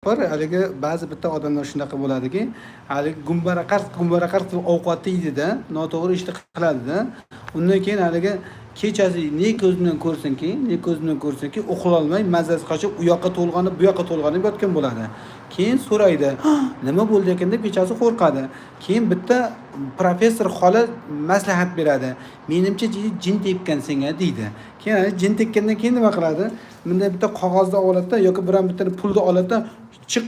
bor, haligi ba'zi bitta odamlar shunaqa bo'ladiki, haligi gumbaraqars ovqat yeydi-da, noto'g'ri ishni qiladi-da. Undan keyin haligi kechasi ne ko'z bilan ko'rsinki, uxlolmay mazasi qochib, u yoqqa to'lg'anib, bu yoqqa to'lg'anib yotgan bo'ladi. Keyin so'raydi, nima bo'ldi ekan deb kechasi qo'rqadi. Keyin bitta professor xola maslahat beradi. Menimcha jin tepgan senga deydi. Keyin jin tekkandan keyin nima qiladi? Bunday bitta qog'ozni oladi yoki biron bitta pulni oladi, chiq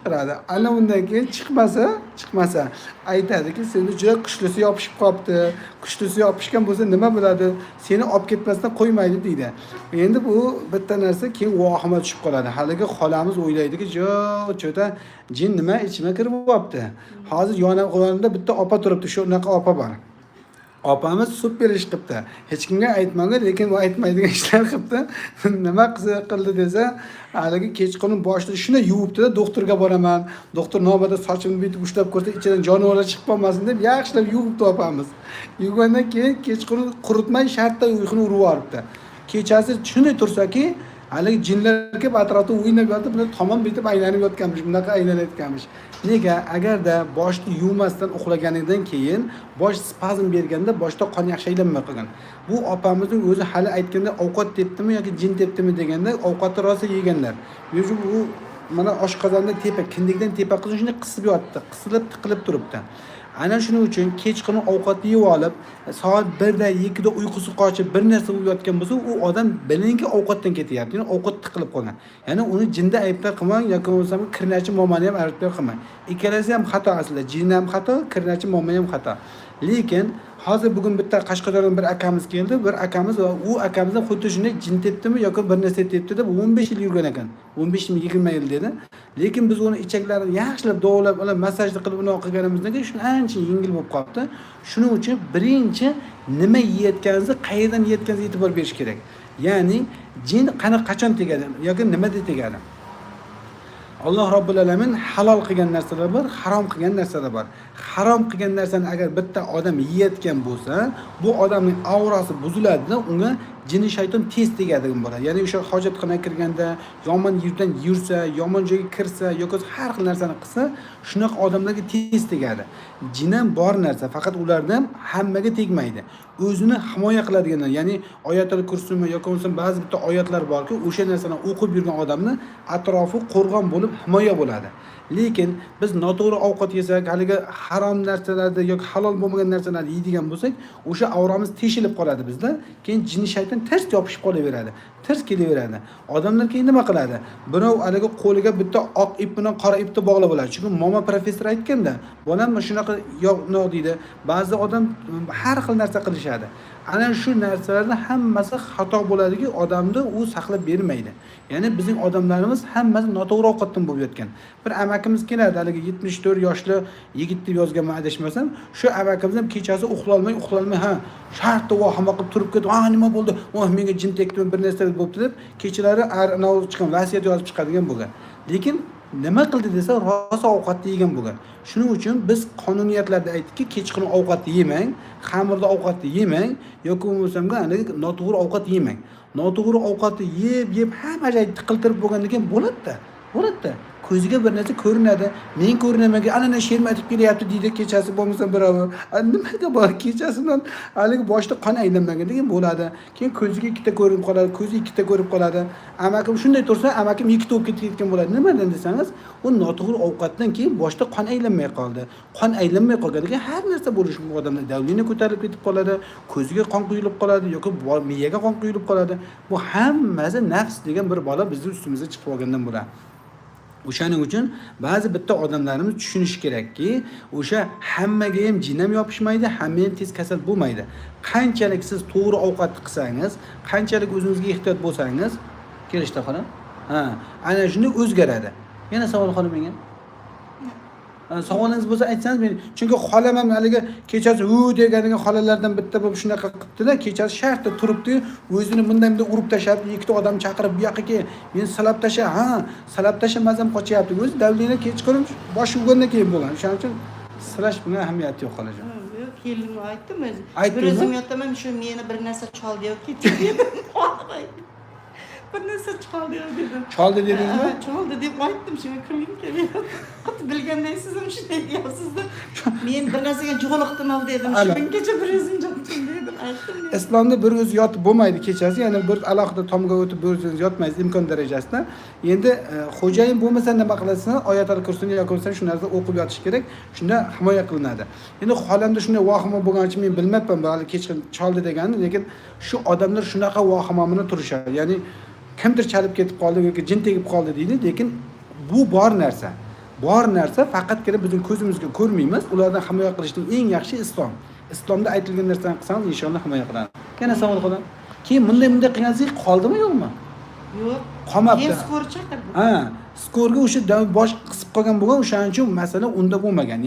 qiladi. Ana undan keyin chiqmasa aytadiki, seni juda qushlisi yopishib qolibdi. Qushlisi yopishgan bo'lsa nima bo'ladi? Seni olib ketmasdan qo'ymaydi deydi. Endi bu bitta narsa keyin vahima tushib qoladi. Haligi xolamiz o'ylaydiki, "Cho'ta jin nima ichima kirib qolibdi." Hozir yonimda bitta opa turibdi, shunaqa opa bor. Opamiz super ish qilibdi. Hech kimga aytmagan, lekin u aytmaydigan ishlar qilibdi. Nima qildi desa, haligi kechqurun boshida shuni yuvibdi-da, doktorga boraman. Doktor navbatda sochimni bitib ushlab ko'rsa, ichidan jonivorlar chiqib qolmasin deb yaxshilab yuvibdi opamiz. Yuvgandan keyin kechqurun quritmay shartta uyquni urib yuboribdi. Kechasi shunday tursaki, haligi jinlar kelib atrofda o'ynab yotib, bular tomon bitib aylanib yotganmish, bunaqa aylanayotganmish. Nega? Agarda boshni yuvmasdan uxlaganidan keyin bosh spazm berganda boshda qon yaxshi aylanmay qolgan. Bu opamizning o'zi hali aytganda ovqat tepdimi yoki jin tepdimi deganda ovqatni rosa yeganlar. Yo'q bu mana oshqozonda tepa, kindikdan tepa qilib shunday qisib yotdi, qisilib tiqilib turibdi. Ana shuning uchun kechqurun ovqat yeb olib, soat 1 da 2 da uyqusi qochib bir narsa bo'lib yotgan bo'lsa, u odam bilinki ovqatdan ketyapti. Ya'ni ovqat tiqilib qolgan. Ya'ni uni jinda aybdor qilmang yoki bo'lmasam kirnachi momani ham aybdor qilmang. Ikkalasi ham xato aslida. Jin ham xato, kirnachi momo ham xato. Lekin hozir bugun bitta Qashqadaryodan bir akamiz keldi. Bir akamiz va u akamizdan xuddi shunday jin tepdimi yoki bir narsa tepdi deb 15 yil yurgan ekan. 15 mi 20 yil dedi. Lekin biz uni ichaklarini yaxshilab dovlab, massajni qilib uni qilganimizdan keyin shuni ancha yengil bo'lib qoldi. Shuning uchun birinchi nima yeyotganingizni, qayerdan yeyotganingizga e'tibor berish kerak. Ya'ni jin qachon tegadi yoki nimada tegadi? Alloh Robbil alamin halol qilgan narsalar bor, harom qilgan narsalar bor. Harom qilgan narsani agar bitta odam yeyotgan bo'lsa, bu odamning aurasi buziladi, unga jini shayton tez tegadigan bo'ladi. Ya'ni o'sha hojatxonaga kirganda, yomon yerdan yursa, yomon joyga kirsa yoki har xil narsani qilsa, shunaqa odamlarga tez tegadi. Jin ham bor narsa, faqat ulardan hammaga tegmaydi. O'zini himoya qiladigan, ya'ni oyatul kursimi yoki bo'lmasa ba'zi bitta oyatlar borki, o'sha narsani o'qib yurgan odamni atrofi qo'rg'on bo'lib himoya bo'ladi. Lekin biz noto'g'ri ovqat yesak, haligi harom narsalarni yoki halol bo'lmagan narsalarni yeydigan bo'lsak, o'sha avramiz teshilib qoladi bizda. Keyin jin shayton ters yopishib qolaveradi. Ters kelaveradi. Odamlar keyin nima qiladi? Birov haligi qo'liga bitta oq ip bilan qora ipni bog'lab oladi. Chunki momo professor aytganda, "Bolam shunaqa yo'q" deydi. Ba'zi odam har xil narsa qilishadi. Ana shu narsalarning hammasi xato bo'ladiki, odamni u saqlab bermaydi. Ya'ni bizning odamlarimiz hammasi noto'g'ri ovqatdan bo'lib yotgan. Bir amakimiz keladi, haligi 74 yoshli yigit deb yozganman adashmasam, shu amakimiz ham kechasi uxlolmay, shartta vahima qilib turib ketib, nima bo'ldi? Menga jin tekdimi, bir narsa bo'libdi" deb kechalari chiqqan vasiyat yozib chiqadigan bo'lgan. Lekin nima qildi desa, rosa ovqatni yegan bo'lgan. Shuning uchun biz qonuniyatlarda aytdikki, kechqurun ovqat yemang, xamirda ovqatni yemang yoki bo'lmasamga noto'g'ri ovqat yemang. Noto'g'ri ovqatni yeb hamma joy tiqiltirib bo'lgandan keyin bo'ladi. Ko'ziga bir narsa ko'rinadi. Men ko'rinamaga ana shermatib kelyapti deydi kechasi bo'lmasa birovi. Nimaga bor kechasidan haligi boshda qon aylanmaganda keyin bo'ladi. Keyin ko'ziga ikkita ko'rinib qoladi, ko'zi ikkita ko'rib qoladi. Amakim shunday tursa, amakim ikkita bo'lib ketgan bo'ladi. Nimadan desangiz, u noto'g'ri ovqatdan keyin boshda qon aylanmay qoldi. Qon aylanmay qolganiga har narsa bo'lishi mumkin. Odamning davlini ko'tarilib ketib qoladi, ko'ziga qon quyilib qoladi yoki miyaga qon quyilib qoladi. Bu hammasi nafs degan bir bola bizning ustimizga chiqib qolgandan bo'ladi. O'shaning uchun ba'zi bitta odamlarimiz tushunish kerakki, o'sha hammaga ham jin ham yopishmaydi, hamma ham tez kasal bo'lmaydi. Qanchalik siz to'g'ri ovqat qilsangiz, qanchalik o'zingizga ehtiyot bo'lsangiz, kelishda xola. Ana shunday o'zgaradi. Yana savol xola menga. Savolingiz bo'lsa aytsangiz men, chunki xolam ham haligi kechasi deganiga xolalardan bitta bo'lib shunaqa qilibdi-da, kechasi shartta turibdi, o'zini bunday urib tashab, ikkita odam chaqirib bu yoqqa kel, men salab tasha mazam qochyapti. O'zi davlina kechqurun bosh urgandan keyin bo'lgan. Shuning uchun silash bunga ahamiyati yo'q xolajon. Yo'q, kelim aytdim o'zi. Bir o'zim yotaman, shu meni bir narsa chaldi yoki ketdi. bir narsa chaldi dedim. Chaldi dedingizmi? Chaldi deb aytdim, shunga kulgim kelyapti. Xuddi bilganday siz ham shunday deyapsiz-da. Men bir narsaga jo'liqdim dedim. Shu kungacha bir o'zim jotdim dedim, aytdim. Islomda bir o'zi yotib bo'lmaydi kechasi, ya'ni bir alohida tomga o'tib bir o'zingiz yotmaysiz imkon darajasida. Endi xo'jayin bo'lmasa nima qilasizlar? Oyatul kursini yoki bo'lmasa shu narsa o'qib yotish kerak. Shunda himoya qilinadi. Endi holamda shunday vahima bo'lgani uchun men bilmayapman, hali kechqurun chaldi deganini, lekin shu odamlar shunaqa vahimamini turishadi. Ya'ni kimdir chalib ketib qoldi yoki jin tegib qoldi deydi, lekin bu bor narsa. Bor narsa faqatgina bizning ko'zimizga ko'rmaymiz. Ulardan himoya qilishning eng yaxshi islom. Islomda aytilgan narsani qilsangiz inshaalloh himoya qiladi. Yana savol qilaman. Keyin bunday qilgansiz qoldimi yo'qmi? Yo'q. Qolmabdi. Keyin skor chaqirdi. Ha, skorga o'sha bosh qisib qolgan bo'lgan, o'shaning uchun masala unda bo'lmagan.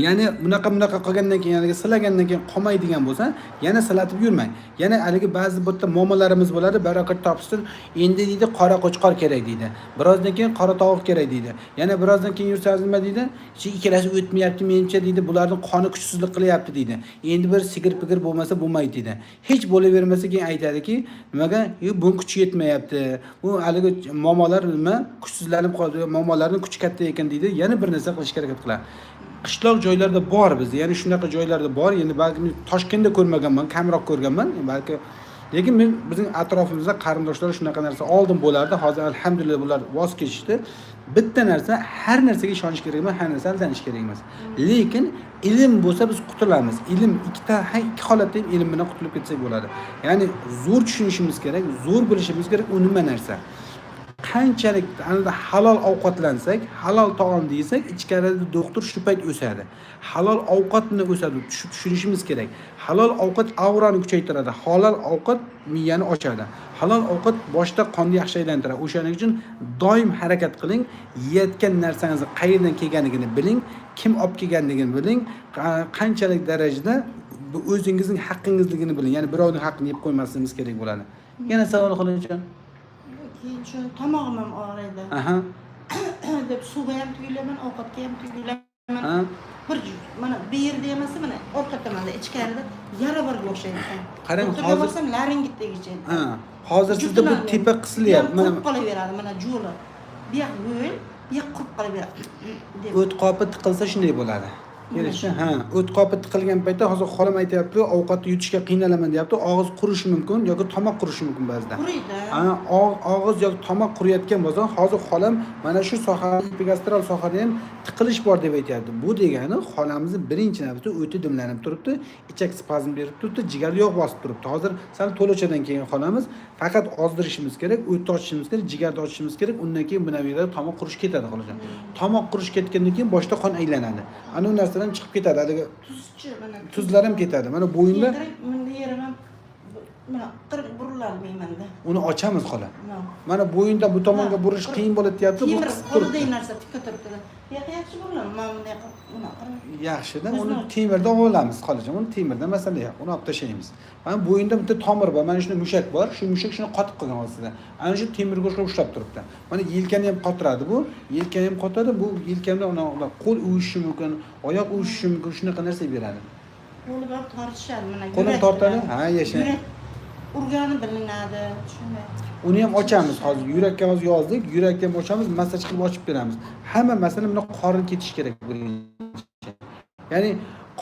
Ya'ni bunaqa qilgandan keyin, ya'ni silagandan keyin qolmaydigan bo'lsa, yana silatib yurmang. Yana haligi ba'zi bitta muammolarimiz bo'ladi, barokat topishsin, endi deydi qora qo'chqor kerak deydi. Birozdan keyin qora tovuq kerak deydi. Yana birozdan keyin yursangiz nima deydi? Shu ikkalasi o'tmayapti menimcha deydi, bularning qoni kuchsizlik qilyapti deydi. Endi bir sigir-pigir bo'lmasa bo'lmaydi deydi. Hech bo'lavermasa keyin aytadiki, nimaga? Bu kuchi yetmayapti. Bu haligi muammolar nima? Kuchsizlanib qoldi, muammolarning kuchi katta ekan deydi. Yana bir narsa qilishga harakat qiladi. Qishloq joylarda bor bizda, ya'ni shunaqa joylarda bor. Endi balki men Toshkentda ko'rmaganman, kamroq ko'rganman. Balki lekin men bizning atrofimizda qarindoshlar shunaqa narsa oldin bo'lardi. Hozir alhamdulillah bular voz kechishdi. Bitta narsa, har narsaga ishonish kerak emas, har narsaga aldanish kerak emas. Lekin ilm bo'lsa biz qutulamiz. Ilm ikki holatda ham ilm bilan qutulib ketsak bo'ladi. Ya'ni zo'r tushunishimiz kerak, zo'r bilishimiz kerak u nima narsa. Qanchalik halol ovqatlansak, halol taom yesak, ichkarida doktor shu payt o'sadi. Halol ovqatni o'sadi, tushunishimiz kerak. Halol ovqat aurani kuchaytiradi, halol ovqat miyani ochadi. Halol ovqat boshda qonni yaxshi aylantiradi. O'shaning uchun doim harakat qiling, yeyotgan narsangizni qayerdan kelganligini biling, kim olib kelganligini biling, qanchalik darajada o'zingizning haqqingizligini biling. Ya'ni birovning haqqini yeb qo'ymasligimiz kerak bo'ladi. Yana savol qiling. Keyin shu tomog'im ham og'riydi. Aha. Deb suvga ham tugilaman, ovqatga ham tugilaman. Bir mana bu yerda emas, mana orqa tomonda ichkarida yara borga o'xshaydi. Qarang, hozir borsam laringit degicha. Ha, hozir sizda bu tepa qisilyapti. Mana qolaveradi, mana jo'li. Bu yoq yo'l, bu yoq qurib qolaveradi. O't qopi tiqilsa shunday bo'ladi. Kelishdi? Ha, o't qopi tiqilgan paytda hozir xolam aytayapti, ovqatni yutishga qiynalaman deyapti. Og'iz qurishi mumkin yoki tomoq qurishi mumkin ba'zida. Quriydi. Ha, og'iz yoki tomoq quriyotgan bo'lsa, hozir xolam mana shu sohada, epigastral sohada ham tiqilish bor deb aytayapti. Bu degani xolamizning birinchi navbatda o'ti dimlanib turibdi, ichak spazm berib turibdi, jigar yog' bosib turibdi. Hozir sal to'lachadan keyin xolamiz faqat ozdirishimiz kerak, o'tni ochishimiz kerak, jigarni ochishimiz kerak. Undan keyin bu yerda tomoq qurish ketadi xolajon. Tomoq qurish ketgandan keyin boshda qon aylanadi. Ana u narsadan chiqib ketadi. Haligi Tuzchi mana tuzlar ham ketadi. Mana bo'yinda bunda yerim ham mana qirq burilolmaymanda. uni ochamiz xola. Mana bo'yinda bu tomonga burish qiyin bo'ladi deyapti. Bu qisib turibdi. Qo'lidagi narsa tikka turibdi. Yaxshi bo'ladimi? Mana bunday qilib Yaxshida uni temirdan olamiz xolajon. Uni temirdan masala yo'q. Uni olib tashlaymiz. Mana bo'yinda bitta tomir bor. Mana shuni mushak bor. Shu mushak shuni qotib qolgan ostida. Ana shu temirga ushlab turibdi. Mana yelkani ham qotiradi bu. Yelkani ham qotadi. Bu yelkamda unaqa qo'l uvishishi mumkin, oyoq uvishishi mumkin. Shunaqa narsa beradi. Qo'li bilan tortishadi mana. Qo'lni tortadi? Ha, yasha. Urgani bilinadi. Shunday. Uni ham ochamiz hozir. Yurakka hozir yozdik. Yurakni ham ochamiz, massaj qilib ochib beramiz. Hamma masala buni qorin ketish kerak birinchi. Ya'ni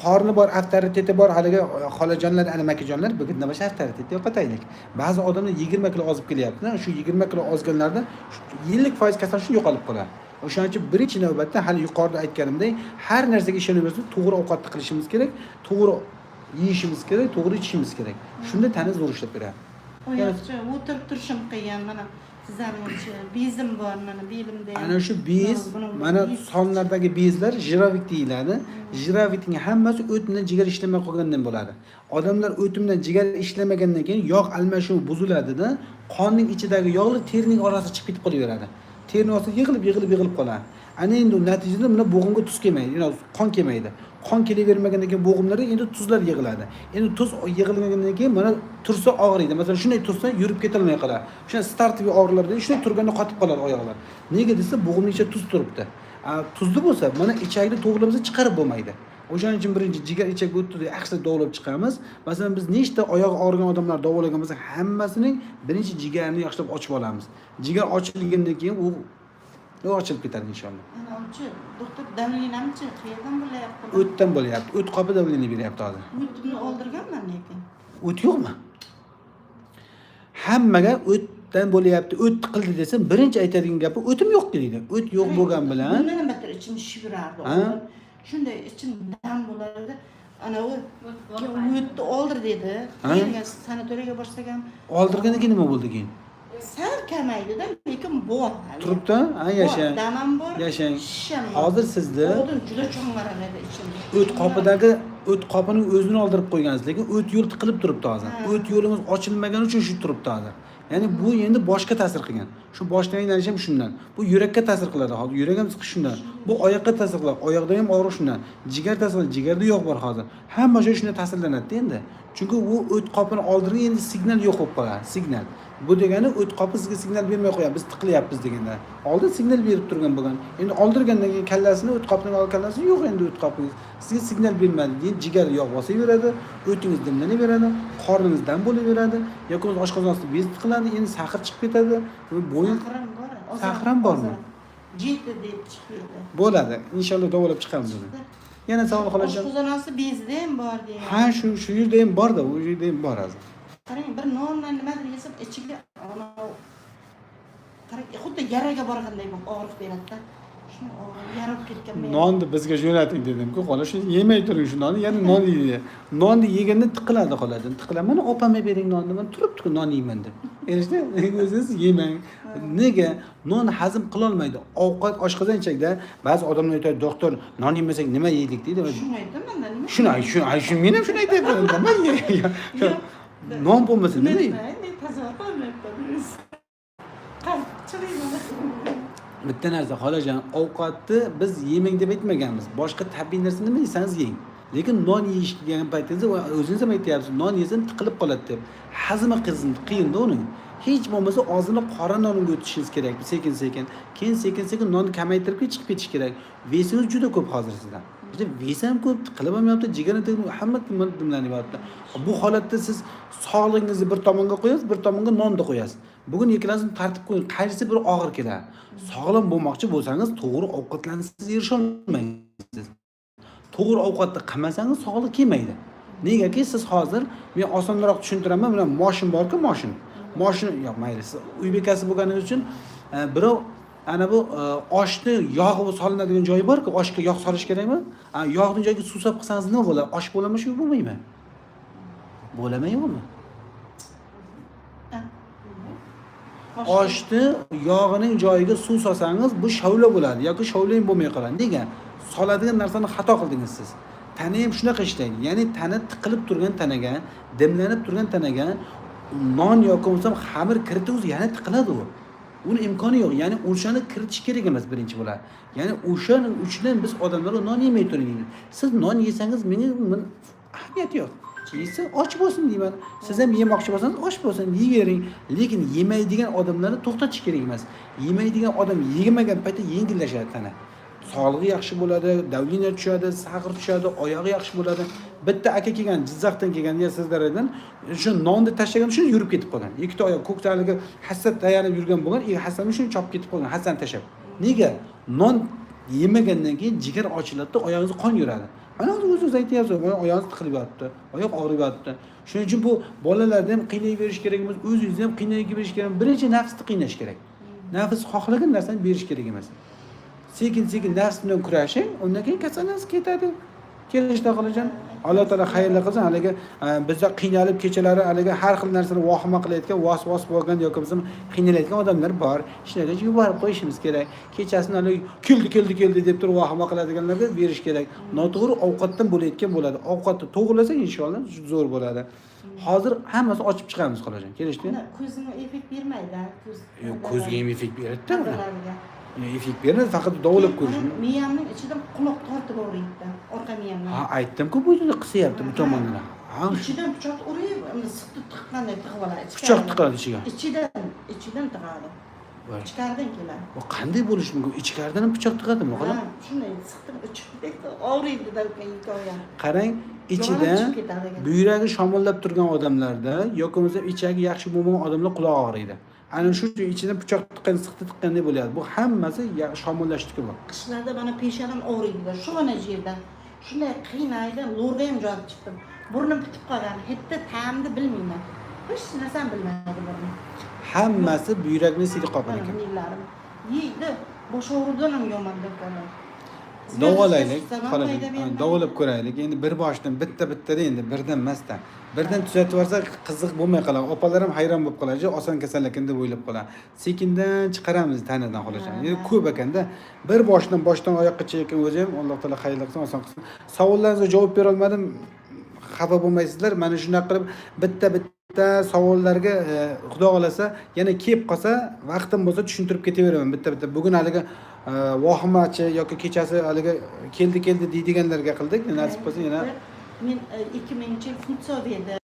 qorni bor, avtoriteti bor, haligi xolajonlar, ana makajonlar bugun nima avtoriteti yo'qotaylik. Ba'zi odamlar 20 kilo ozib kelyapti. Shu 20 kilo ozganlarda 50% kasal shu yo'qolib qoladi. O'shaning uchun birinchi navbatda hali yuqorida aytganimdek, har narsaga ishonaverib, to'g'ri ovqatni qilishimiz kerak, to'g'ri yeyishimiz kerak, to'g'ri ichishimiz kerak. Shunda tana zo'r ishlab beradi. Oyoqcha o'tirib turishim qiyin mana. Sizlarcha bezim bor mana belimda. Ana shu bez, mana sonlardagi bezlar jirovik deyiladi. Jirovitning hammasi o'tni jigar ishlamay qolgandan bo'ladi. Odamlar o'timdan jigar ishlamagandan keyin yog' almashuv buziladi-da, qonning ichidagi yog'li terining orasiga chiqib ketib qolaveradi. Terni ostida yig'ilib qoladi. Ana endi natijada mana bo'g'imga tuz kelmaydi, qon kelmaydi. Qon kelavermagandan keyin bo'g'imlarda endi tuzlar yig'iladi. Endi tuz yig'ilgandan keyin mana tursa og'riydi. Masalan, shunday tursa yurib ketolmay qoladi. Shuna startli og'riqlarda shunday turganda qotib qoladi oyoqlar. Nega desa, bo'g'imning ichida tuz turibdi. Tuzli bo'lsa, mana ichakni to'g'rilamasa chiqarib bo'lmaydi. O'shaning uchun birinchi jigar ichakka o'tdi deb yaxshilab davolab chiqamiz. Masalan, biz nechta oyog'i og'rigan odamlar davolagan bo'lsak, hammasining birinchi jigarni yaxshilab ochib olamiz. Jigar ochilgandan keyin u ochilib ketadi inshaalloh. Ana o'chi doktor davlenamchi qayerdan bo'lyapti? O'tdan bo'lyapti. O't qopi davleniya beryapti hozir. O'tni oldirganman lekin. O't yo'qmi? Hammaga o'tdan bo'lyapti, o't qildi desam, birinchi aytadigan gapi o'tim yo'q deydi. O't yo'q bo'lgan bilan Bundan battar ichim shishib yurardi. Shunday ichim dam bo'lardi. Ana o'tni oldir dedi. Keyin sanatoriyaga borsak ham oldirgandan keyin nima bo'ldi keyin? Sal kamaydi-da, lekin bor. Turibdi? Ha, yashang. Damam bor. Yashang. Shisham bor. Hozir sizda Oldin juda cho'ngmarar edi ichimda. o't qopidagi o't qopining o'zini oldirib qo'ygansiz, lekin o't yo'l tiqilib turibdi hozir. O't yo'limiz ochilmagani uchun shu turibdi hozir. Ya'ni bu endi boshqa ta'sir qilgan. Shu boshdan aylanish ham shundan. Bu yurakka ta'sir qiladi. Hozir yurak ham siqish shundan. Bu oyoqqa ta'sir qiladi. Oyoqda ham og'riq shundan. Jigar ta'sir qiladi. Jigarda yog' bor hozir. Hamma joy shundan ta'sirlanadi endi. Chunki u o't qopini oldirgan endi signal yo'q bo'lib qoladi. Signal. Bu degani o't qopi sizga signal bermay qo'yadi. Biz tiqilyapmiz deganda. Oldin signal berib turgan bo'lgan. Endi oldirgandan keyin kallasini o't qopining kallasini yo'q endi o't qopingiz. Sizga signal bermadi. Keyin jigar yog' bosaveradi, o'tingiz dimlanaveradi, qorningiz dam bo'laveradi, yoki oshqozoningizda bez tiqiladi, endi saqir chiqib ketadi. Bo'yin saqram bormi? Jetdi deb chiqdi. Bo'ladi. Inshaalloh davolab chiqamiz uni. Yana savol qolajak. Oshqozonasi bezda ham bor deydi. Ha, shu yerda ham bor-da, u yerda ham bor hozir. Qarang, bir nondan nimadir yesam ichiga qarang, xuddi yaraga borganday bo'lib og'riq beradi-da. Shuni yarib ketgan men. Nonni bizga jo'nating dedim-ku, xolos shuni yemay turing shu nonni, yana non yeydi. Nonni yeganda tiqiladi qoladi. Tiqiladi. Mana opamga bering nonni, men turibdi-ku non yeyman deb. Erishdi? O'zingiz yemang. Nega? Non hazm qila olmaydi. Ovqat oshqozon ichakda ba'zi odamlar aytadi, "Doktor, non yemasak nima yeydik?" deydi. Shuni aytaman-da, nima? Shuni men ham shuni aytayapman. Nima non bo'lmasa nima yeydi? Men toza qilmayapman. Qanchalik Bitta narsa, xolajon, ovqatni biz yemang deb aytmaganmiz. Boshqa tabiiy narsa nima yesangiz yeng. Lekin non yeyish degan paytingizda o'zingiz ham aytyapsiz, non yesam tiqilib qoladi deb. Hazm qiyin-da uni. Hech bo'lmasa og'zini qora nonga o'tishingiz kerak, sekin-sekin. Keyin sekin-sekin nonni kamaytirib chiqib ketish kerak. Vesingiz juda ko'p hozir sizdan. Juda ves ham ko'p, tiqilib ham yotibdi, jigarni hamma dimlanib yotibdi. Bu holatda siz sog'lig'ingizni bir tomonga qo'yasiz, bir tomonga nonni qo'yasiz. Bugun ikkalasini tartib qo'ying, qaysi bir og'ir keladi. Sog'lom bo'lmoqchi bo'lsangiz, to'g'ri ovqatlanishsiz erisha olmaysiz. To'g'ri ovqatni qilmasangiz sog'liq kelmaydi. Negaki siz hozir men osonroq tushuntiraman, mana mashin borku, mashin. Mashin yo'q, mayli. Uy bekasi bo'lganingiz uchun birov ana bu oshni yog'i solinadigan joyi bor-ku, oshga yog' solish kerakmi? Yog'ning joyiga suv solib qilsangiz nima bo'ladi? Osh bo'ladimi shu bo'lmaymi? Bo'lamaymi? Oshni yog'ining joyiga suv solsangiz bu shovla bo'ladi yoki shovla ham bo'lmay qoladi. Nega? Soladigan narsani xato qildingiz siz. Tana ham shunaqa ishlaydi. Ya'ni tana tiqilib turgan tanaga, dimlanib turgan tanaga non yoki bo'lsam xamir kiritingiz yana tiqiladi u. Uni imkoni yo'q. Ya'ni o'shani kiritish kerak emas birinchi bo'ladi. Ya'ni o'shaning uchidan biz odamlarga non yemay turing. Siz non yesangiz menga ahamiyati yo'q. Yesa och bo'lsin deyman. Siz ham yemoqchi bo'lsangiz och bo'lsin, yeyvering. Lekin yemaydigan odamlarni to'xtatish kerak emas. Yemaydigan odam yemagan paytda yengillashadi tana. Sog'lig'i yaxshi bo'ladi, davleniya tushadi, saqir tushadi, oyog'i yaxshi bo'ladi. Bitta aka kelgan, Jizzaxdan kelgan Sirdaryodan, shu nonni tashlagan, shuni yurib ketib qolgan. Ikkita oyoq ko'ktaliga hassa tayanib yurgan bo'lgan, hassani shuni chopib ketib qolgan, hassani tashlab. Nega? Non yemagandan keyin jigar ochiladi, oyog'ingiz qon yuradi. Mana o'zingiz aytyapsiz, mana oyog'ingiz tiqilib yotibdi, oyoq og'rib yotibdi. Shuning uchun bu bolalarni ham qiynayverish kerak emas, o'zingizni ham qiynayverish kerak. Birinchi nafsni qiynash kerak. Nafs xohlagan narsani berish kerak emas. Sekin-sekin nafs bilan kurashing, undan keyin kasallangiz ketadi. Kelishda qolajon. Alloh taolo xayrli qilsin. Haliga bizda qiynalib kechalari haliga har xil narsani vahima qilayotgan, vasvas bo'lgan yoki bo'lsa qiynalayotgan odamlar bor. Ishlarga yuborib qo'yishimiz kerak. Kechasini hali keldi deb turib vahima qiladiganlarga berish kerak. Noto'g'ri ovqatdan bo'layotgan bo'ladi. Ovqatni to'g'rilasa inshaalloh zo'r bo'ladi. Hozir hammasi ochib chiqamiz qolajon. Kelishdi? Ko'zimga effekt bermaydi, ko'z. Yo'q, ko'zga ham effekt beradi-da. Adalariga. Effekt beradi, faqat davolab ko'rish. Miyamning ichidan quloq tortib o'raydi, orqa miyamdan. Ha, aytdim-ku, bu yerda qisyapti bu tomondan. Ha, ichidan pichoq urib, uni siqib tiqqanday tiqib oladi. Pichoq tiqadi ichiga. Ichidan tiqadi. Voy. ichkaridan keladi. Bu qanday bo'lishi mumkin? Ichkaridan ham pichoq tiqadimi? Ha, shunday siqdim ichib og'riydi-da hikoya. Qarang, ichida chiqib ketadi ekan. buyragi shamollab turgan odamlarda yoki bo'lmasa ichagi yaxshi bo'lmagan odamlar quloq og'riydi. Ana shu ichidan pichoq tiqqan, siqdi tiqqanday bo'lyapti. Bu hammasi shamollashniki bu. Qishlarda mana peshonam og'riydi, shug'ana yerdan. Shunday qiynaydi, lo'rga ham jo'nab chiqdim. Burnim bitib qolgan, hidni, ta'mni bilmayman. Hech narsani bilmaydi burnim. Hammasi buyrakni siydi qolgan ekan. Yillarim. Yeydi, bosh og'riqdan ham yomon deb qoladi. Davolaylik, davolab ko'raylik. Endi bir boshdan bitta-bittada endi birdan emasda. Birdan tuzatib yuborsa qiziq bo'lmay qoladi. Opalar ham hayron bo'lib qoladi. Oson kasallik ekan deb o'ylab qoladi. Sekindan chiqaramiz tanadan xolos. Endi ko'p ekanda. Bir boshdan oyoqqacha ekan o'zi ham Alloh taolo xayrli qilsin, oson qilsin. Savollaringizga javob bera olmadim. Xafa bo'lmaysizlar. Mana shunaqa qilib bitta savollarga xudo xolasa yana kelib qolsa, vaqtim bo'lsa tushuntirib ketaveraman bitta. Bugun haliga vohimachi yoki kechasi haliga keldi deydiganlarga qildik. Nasib bo'lsa yana men 2000-yil Futsoviyada